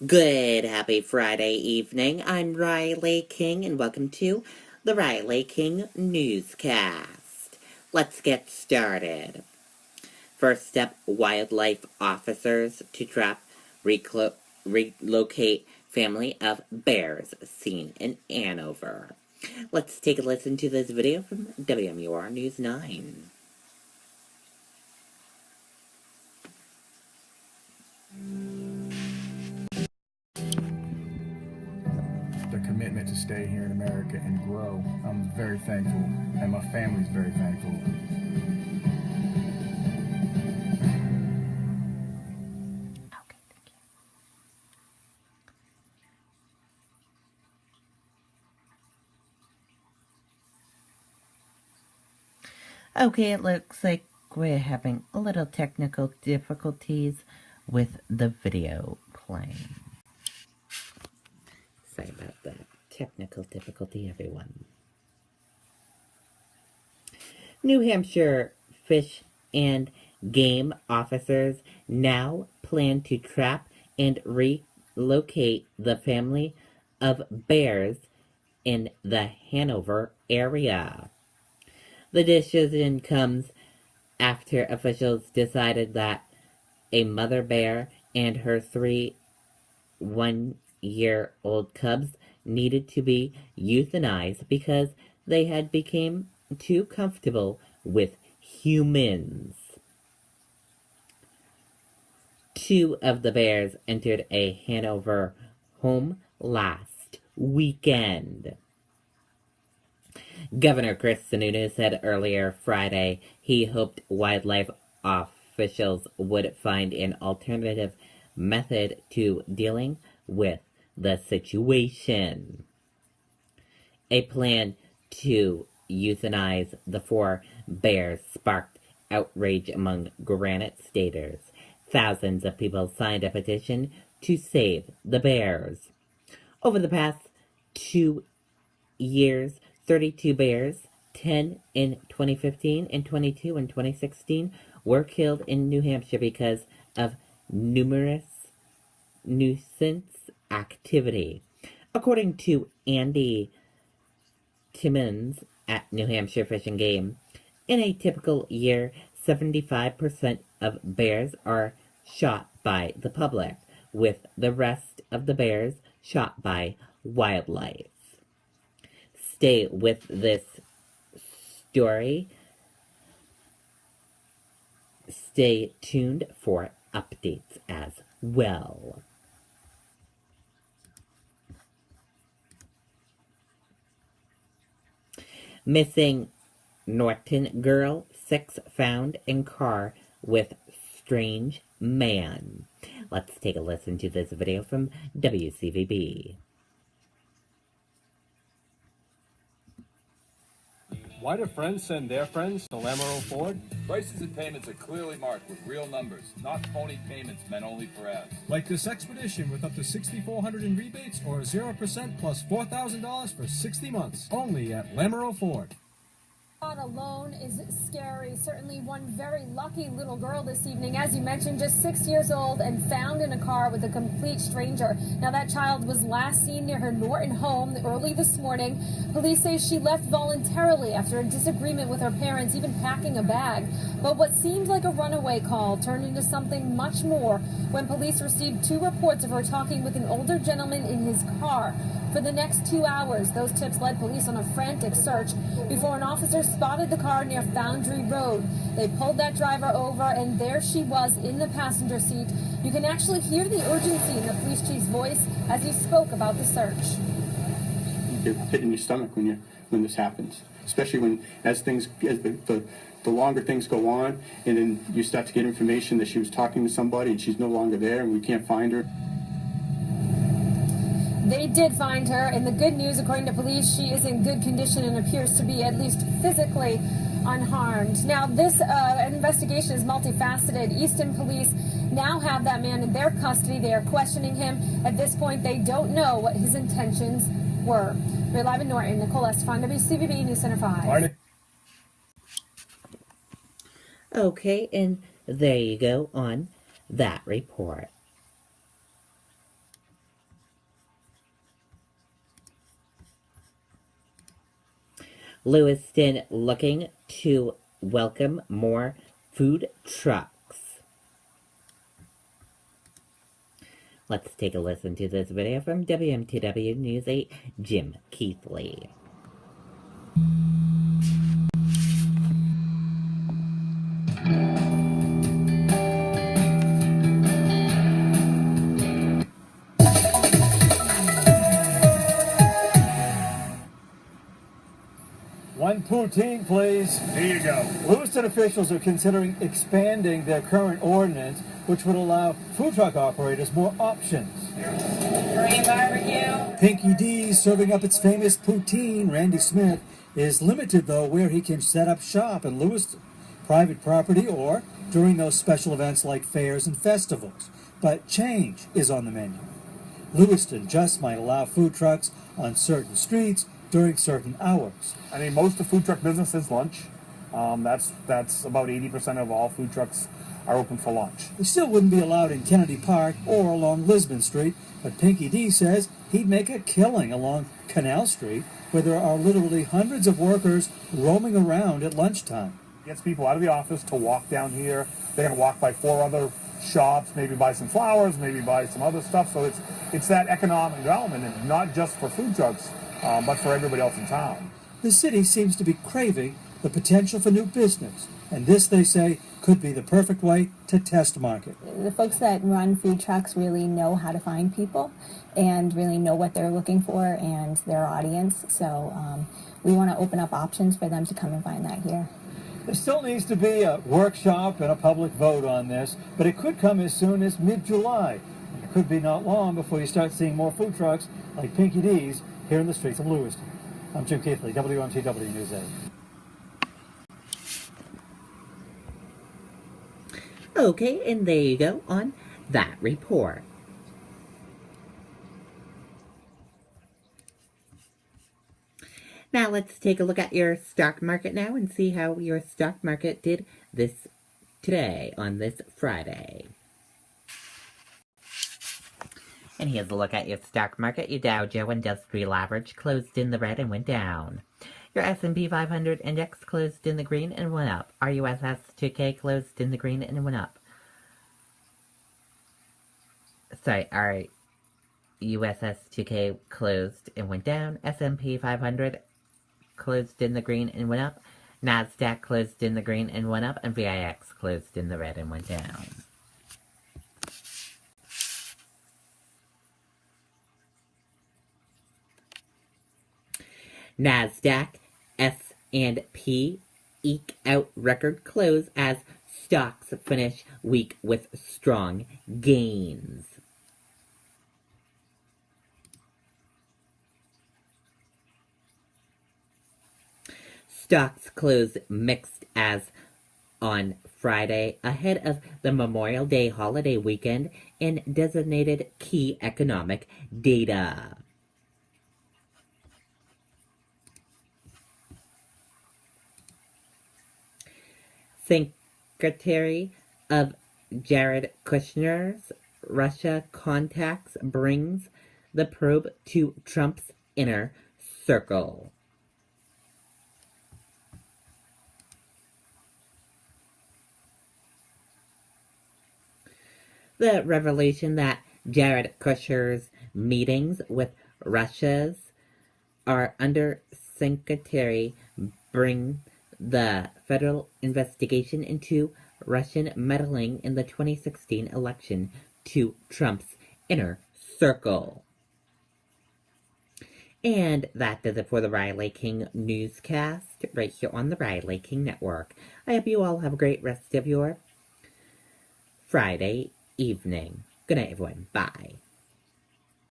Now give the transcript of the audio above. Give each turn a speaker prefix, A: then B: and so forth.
A: Good, happy Friday evening. I'm Riley King, and welcome to the Riley King Newscast. Let's get started. First up, wildlife officers to trap, relocate family of bears seen in Hanover. Let's take a listen to this video from WMUR News 9.
B: The commitment to stay here in America and grow. I'm very thankful, and my family's very thankful.
A: Okay, it looks like we're having a little technical difficulties with the video playing. Sorry about that. Technical difficulty, everyone. New Hampshire Fish and Game officers now plan to trap and relocate the family of bears in the Hanover area. The decision comes after officials decided that a mother bear and her 3 one-year-old cubs needed to be euthanized because they had become too comfortable with humans. 2 of the bears entered a Hanover home last weekend. Governor Chris Sununu said earlier Friday he hoped wildlife officials would find an alternative method to dealing with the situation. A plan to euthanize the 4 bears sparked outrage among Granite Staters. Thousands of people signed a petition to save the bears. Over the past 2 years, 32 bears, 10 in 2015 and 22 in 2016, were killed in New Hampshire because of numerous nuisance activity. According to Andy Timmons at New Hampshire Fish and Game, in a typical year, 75% of bears are shot by the public, with the rest of the bears shot by wildlife. Stay with this story. Stay tuned for updates as well. Missing Norton girl, 6 found in car with strange man. Let's take a listen to this video from WCVB.
C: Why do friends send their friends to Lamoureux Ford?
D: Prices and payments are clearly marked with real numbers, not phony payments meant only for ads.
E: Like this expedition with up to $6,400 in rebates or 0% plus $4,000 for 60 months. Only at Lamoureux Ford.
F: Alone is scary. Certainly one very lucky little girl this evening, as you mentioned, just 6 years old and found in a car with a complete stranger. Now that child was last seen near her Norton home early this morning. Police say she left voluntarily after a disagreement with her parents, even packing a bag. But what seemed like a runaway call turned into something much more when police received 2 reports of her talking with an older gentleman in his car. For the next 2 hours, those tips led police on a frantic search before an officer spotted the car near Foundry Road. They pulled that driver over, and there she was in the passenger seat. You can actually hear the urgency in the police chief's voice as he spoke about the search.
G: You get hit in your stomach when this happens, especially when as the longer things go on, and then you start to get information that she was talking to somebody and she's no longer there and we can't find her.
F: They did find her, and the good news, according to police, she is in good condition and appears to be at least physically unharmed. Now, this investigation is multifaceted. Easton police now have that man in their custody. They are questioning him. At this point, they don't know what his intentions were. We're live in Norton. Nicole Estefan, WCVB News Center 5.
A: Okay, and there you go on that report. Lewiston looking to welcome more food trucks. Let's take a listen to this video from WMTW News 8, Jim Keithley.
E: One poutine, please.
B: Here you go.
E: Lewiston officials are considering expanding their current ordinance, which would allow food truck operators more options.
H: Korean barbecue.
E: Pinky D's serving up its famous poutine. Randy Smith is limited, though, where he can set up shop in Lewiston, private property, or during those special events like fairs and festivals. But change is on the menu. Lewiston just might allow food trucks on certain streets during certain hours.
C: I mean, most of food truck business is lunch. That's about 80% of all food trucks are open for lunch.
E: They still wouldn't be allowed in Kennedy Park or along Lisbon Street, but Pinky D says he'd make a killing along Canal Street, where there are literally hundreds of workers roaming around at lunchtime.
C: Gets people out of the office to walk down here. They're going to walk by 4 other shops, maybe buy some flowers, maybe buy some other stuff. So it's that economic development, and not just for food trucks, but for everybody else in town.
E: The city seems to be craving the potential for new business, and this, they say, could be the perfect way to test market.
I: The folks that run food trucks really know how to find people and really know what they're looking for and their audience. So we want to open up options for them to come and find that here.
E: There still needs to be a workshop and a public vote on this, but it could come as soon as mid-July. It could be not long before you start seeing more food trucks like Pinky D's here in the streets of Lewiston. I'm Jim Keithley, WMTW News 8.
A: Okay, and there you go on that report. Now let's take a look at your stock market now and see how your stock market did today on this Friday. And here's a look at your stock market. Your Dow Jones Industrial Average closed in the red and went down. Your S&P 500 index closed in the green and went up. Our USS 2K closed in the green and went up. Sorry, our USS 2K closed and went down. S&P 500 closed in the green and went up. NASDAQ closed in the green and went up. And VIX closed in the red and went down. NASDAQ, S&P eke out record close as stocks finish week with strong gains. Stocks closed mixed as on Friday ahead of the Memorial Day holiday weekend and designated key economic data. Secretary of Jared Kushner's Russia contacts brings the probe to Trump's inner circle. The revelation that Jared Kushner's meetings with Russia's are under secretary bring the federal investigation into Russian meddling in the 2016 election to Trump's inner circle. And that does it for the Riley King Newscast right here on the Riley King Network. I hope you all have a great rest of your Friday evening. Good night, everyone. Bye.